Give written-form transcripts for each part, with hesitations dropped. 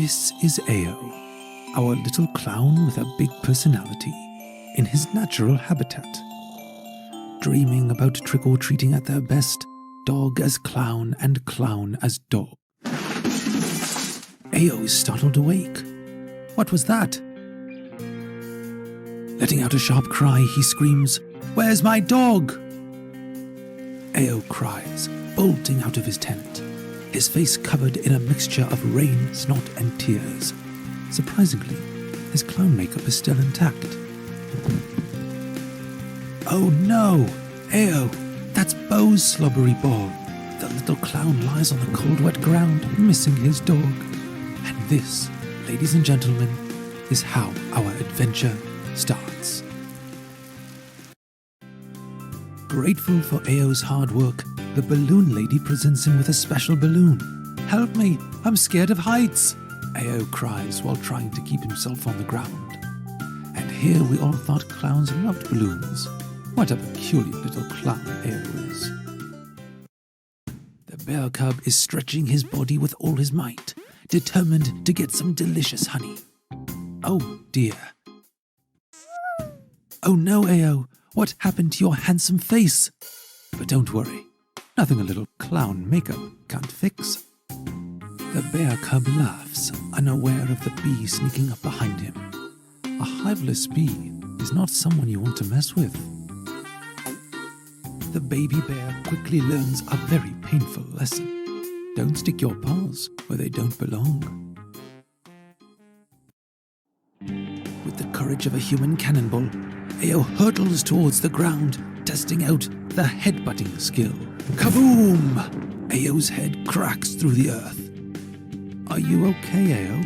This is Ao, our little clown with a big personality, in his natural habitat. Dreaming about trick-or-treating at their best, dog as clown and clown as dog. Ao is startled awake. What was that? Letting out a sharp cry, he screams, "Where's my dog?" Ao cries, bolting out of his tent, his face covered in a mixture of rain, snot, and tears. Surprisingly, his clown makeup is still intact. Oh no! Ao, that's Bo's slobbery ball. The little clown lies on the cold, wet ground, missing his dog. And this, ladies and gentlemen, is how our adventure starts. Grateful for Ao's hard work, the balloon lady presents him with a special balloon. "Help me, I'm scared of heights," Ao cries while trying to keep himself on the ground. And here we all thought clowns loved balloons. What a peculiar little clown Ao is. The bear cub is stretching his body with all his might, determined to get some delicious honey. Oh dear. Oh no, Ao, what happened to your handsome face? But don't worry, nothing a little clown makeup can't fix. The bear cub laughs, unaware of the bee sneaking up behind him. A hiveless bee is not someone you want to mess with. The baby bear quickly learns a very painful lesson. Don't stick your paws where they don't belong. With the courage of a human cannonball, Ao hurtles towards the ground, testing out the headbutting skill. Kaboom! Ao's head cracks through the earth. Are you okay, Ao?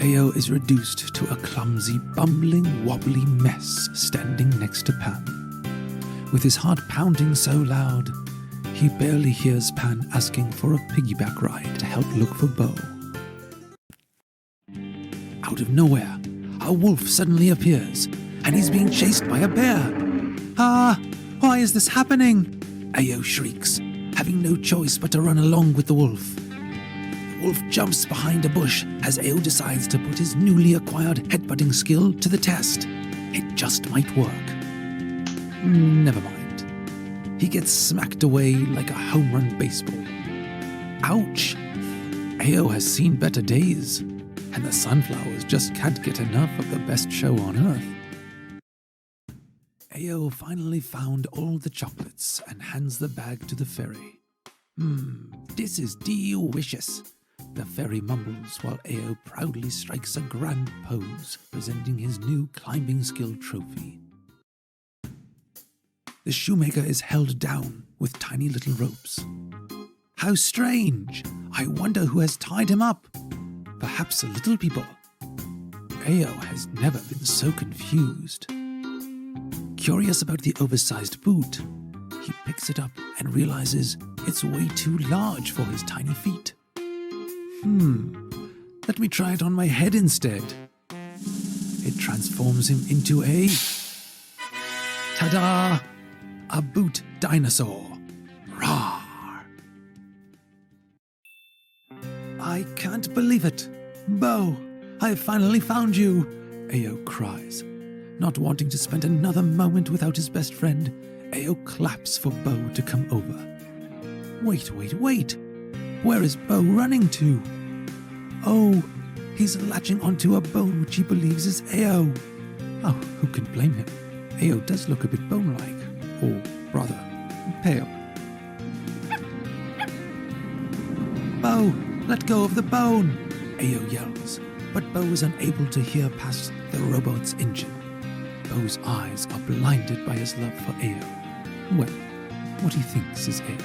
Ao is reduced to a clumsy, bumbling, wobbly mess standing next to Pan. With his heart pounding so loud, he barely hears Pan asking for a piggyback ride to help look for Bo. Out of nowhere, a wolf suddenly appears, and he's being chased by a bear. "Ah, why is this happening?" Ao shrieks, having no choice but to run along with the wolf. The wolf jumps behind a bush as Ao decides to put his newly acquired headbutting skill to the test. It just might work. Never mind. He gets smacked away like a home run baseball. Ouch! Ao has seen better days, and the sunflowers just can't get enough of the best show on earth. Ao finally found all the chocolates and hands the bag to the fairy. This is delicious, the fairy mumbles while Ao proudly strikes a grand pose, presenting his new climbing skill trophy. The shoemaker is held down with tiny little ropes. How strange! I wonder who has tied him up. Perhaps the little people. Ao has never been so confused. Curious about the oversized boot, he picks it up and realizes it's way too large for his tiny feet. Let me try it on my head instead. It transforms him into a... Ta-da! A boot dinosaur. Rawr! I can't believe it. Bo, I finally found you, Ao cries. Not wanting to spend another moment without his best friend, Ao claps for Bo to come over. Wait. Where is Bo running to? Oh, he's latching onto a bone which he believes is Ao. Oh, who can blame him? Ao does look a bit bone-like, or rather, pale. Bo, let go of the bone, Ao yells, but Bo is unable to hear past the robot's engine. Bo's eyes are blinded by his love for Ao. Well, what he thinks is Ao.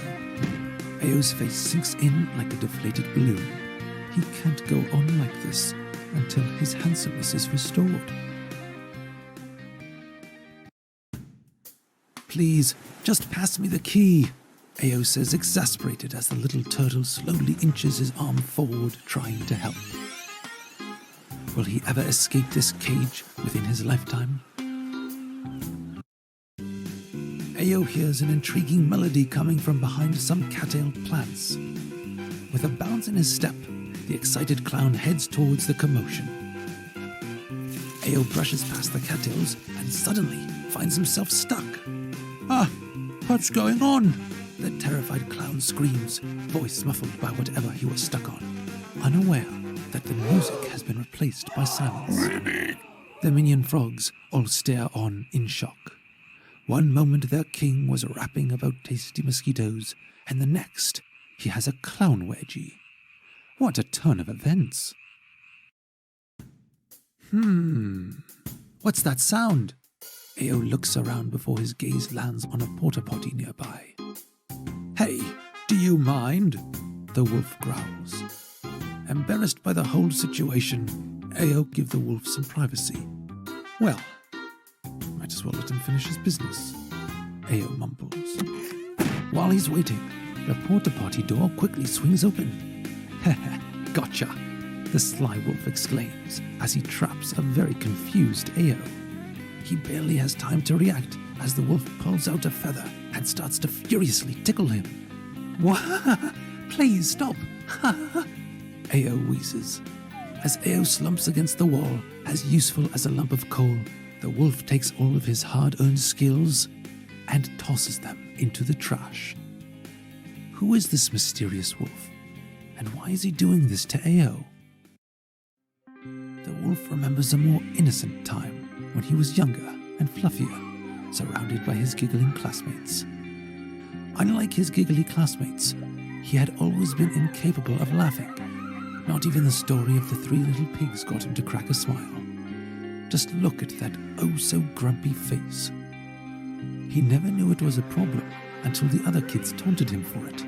Ao's face sinks in like a deflated balloon. He can't go on like this until his handsomeness is restored. Please, just pass me the key, Ao says, exasperated as the little turtle slowly inches his arm forward, trying to help. Will he ever escape this cage within his lifetime? Ao hears an intriguing melody coming from behind some cattailed plants. With a bounce in his step, the excited clown heads towards the commotion. Ao brushes past the cattails and suddenly finds himself stuck. Ah, what's going on? The terrified clown screams, voice muffled by whatever he was stuck on, unaware that the music has been replaced by silence. The minion frogs all stare on in shock. One moment their king was rapping about tasty mosquitoes, and the next he has a clown wedgie. What a turn of events. What's that sound? Ao looks around before his gaze lands on a porta potty nearby. Hey, do you mind? The wolf growls. Embarrassed by the whole situation, Ao gives the wolf some privacy. Well, might as well let him finish his business, Ao mumbles. While he's waiting, the porta potty door quickly swings open. Heh, gotcha, the sly wolf exclaims as he traps a very confused Ao. He barely has time to react as the wolf pulls out a feather and starts to furiously tickle him. Wah! Please stop! Ao wheezes. As Ao slumps against the wall, as useful as a lump of coal, the wolf takes all of his hard-earned skills and tosses them into the trash. Who is this mysterious wolf? And why is he doing this to Ao? The wolf remembers a more innocent time when he was younger and fluffier, surrounded by his giggling classmates. Unlike his giggly classmates, he had always been incapable of laughing. Not even the story of the 3 little pigs got him to crack a smile. Just look at that oh-so-grumpy face. He never knew it was a problem until the other kids taunted him for it.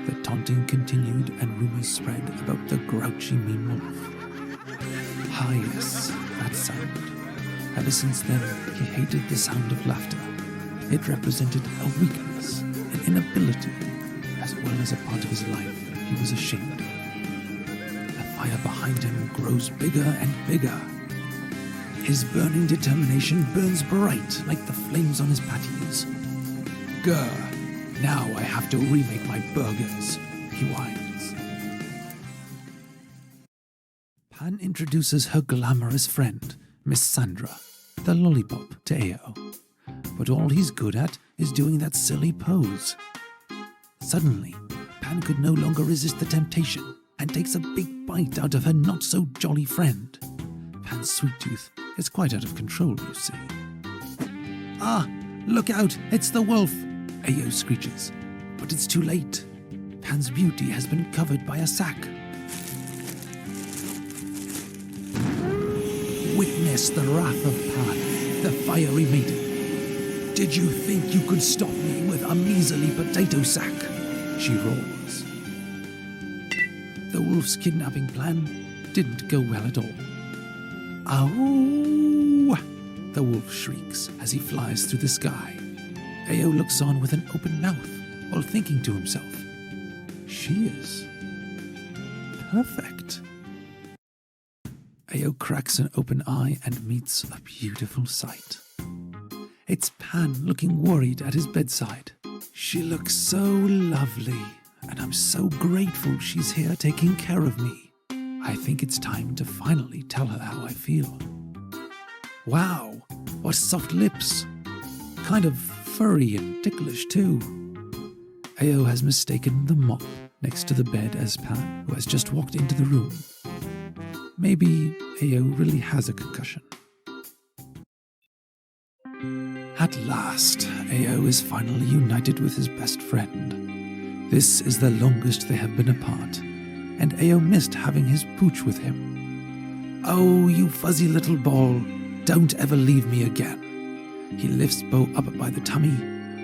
The taunting continued and rumors spread about the grouchy mean wolf. Ah yes, that sound. Ever since then, he hated the sound of laughter. It represented a weakness, an inability, as well as a part of his life he was ashamed of. The fire behind him grows bigger and bigger. His burning determination burns bright like the flames on his patties. Grr, now I have to remake my burgers, he whines. Pan introduces her glamorous friend, Miss Sandra, the lollipop, to Ao. But all he's good at is doing that silly pose. Suddenly, Pan could no longer resist the temptation and takes a big bite out of her not-so-jolly friend. Pan's sweet tooth is quite out of control, you see. Ah, look out, it's the wolf, Ao screeches. But it's too late. Pan's beauty has been covered by a sack. Witness the wrath of Pan, the fiery maiden. Did you think you could stop me with a measly potato sack? She roars. The wolf's kidnapping plan didn't go well at all. Ow! The wolf shrieks as he flies through the sky. Ao looks on with an open mouth while thinking to himself, she is perfect. Ao cracks an open eye and meets a beautiful sight. It's Pan looking worried at his bedside. She looks so lovely, and I'm so grateful she's here taking care of me. I think it's time to finally tell her how I feel. Wow, what soft lips. Kind of furry and ticklish too. Ao has mistaken the mop next to the bed as Pan, who has just walked into the room. Maybe Ao really has a concussion. At last, Ao is finally united with his best friend. This is the longest they have been apart, and Ao missed having his pooch with him. Oh, you fuzzy little ball, don't ever leave me again. He lifts Bo up by the tummy,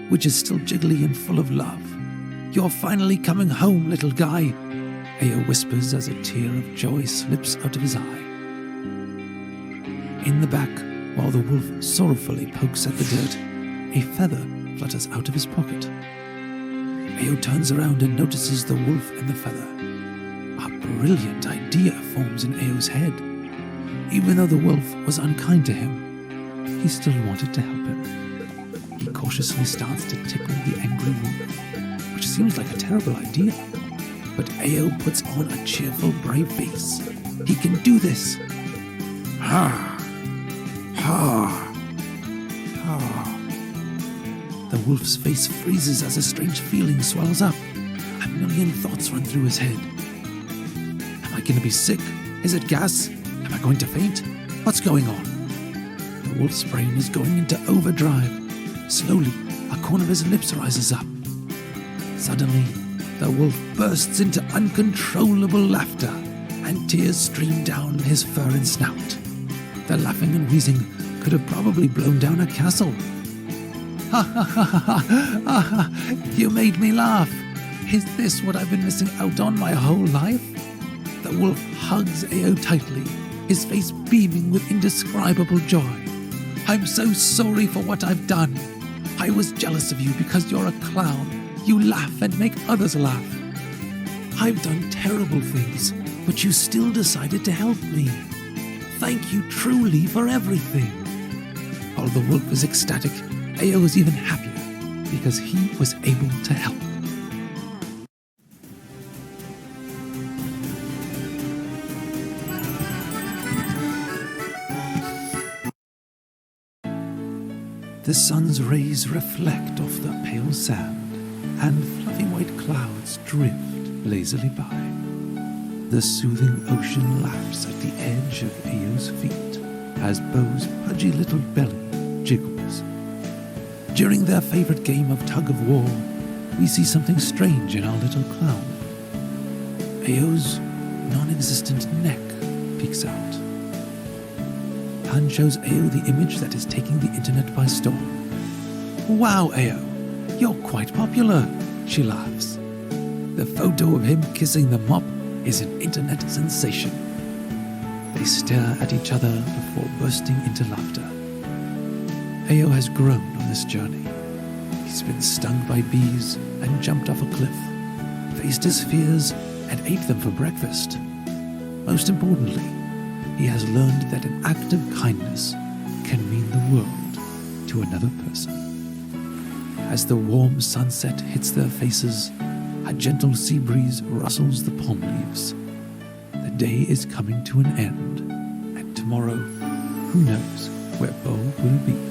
which is still jiggly and full of love. You're finally coming home, little guy, Ao whispers as a tear of joy slips out of his eye. In the back, while the wolf sorrowfully pokes at the dirt, a feather flutters out of his pocket. Ao turns around and notices the wolf and the feather. A brilliant idea forms in Ao's head. Even though the wolf was unkind to him, he still wanted to help him. He cautiously starts to tickle the angry wolf, which seems like a terrible idea. but Ao puts on a cheerful, brave face. He can do this. Ha! Ha! Ha! The wolf's face freezes as a strange feeling swells up. A million thoughts run through his head. Am I going to be sick? Is it gas? Am I going to faint? What's going on? The wolf's brain is going into overdrive. Slowly, a corner of his lips rises up. Suddenly, the wolf bursts into uncontrollable laughter, and tears stream down his fur and snout. The laughing and wheezing could have probably blown down a castle. Ha ha ha ha ha ha! You made me laugh! Is this what I've been missing out on my whole life? The wolf hugs Ao tightly, his face beaming with indescribable joy. I'm so sorry for what I've done. I was jealous of you because you're a clown. You laugh and make others laugh. I've done terrible things, but you still decided to help me. Thank you truly for everything. While the wolf is ecstatic, Ao is even happier because he was able to help. The sun's rays reflect off the pale sand, and fluffy white clouds drift lazily by. The soothing ocean laughs at the edge of Ao's feet as Bo's pudgy little belly jiggles. During their favorite game of tug-of-war, we see something strange in our little clown. Ao's non-existent neck peeks out. Han shows Ao the image that is taking the internet by storm. Wow, Ao, you're quite popular, she laughs. The photo of him kissing the mop is an internet sensation. They stare at each other before bursting into laughter. Ao has grown on this journey. He's been stung by bees and jumped off a cliff, faced his fears and ate them for breakfast. Most importantly, he has learned that an act of kindness can mean the world to another person. As the warm sunset hits their faces, a gentle sea breeze rustles the palm leaves. The day is coming to an end, and tomorrow, who knows where Bo will be.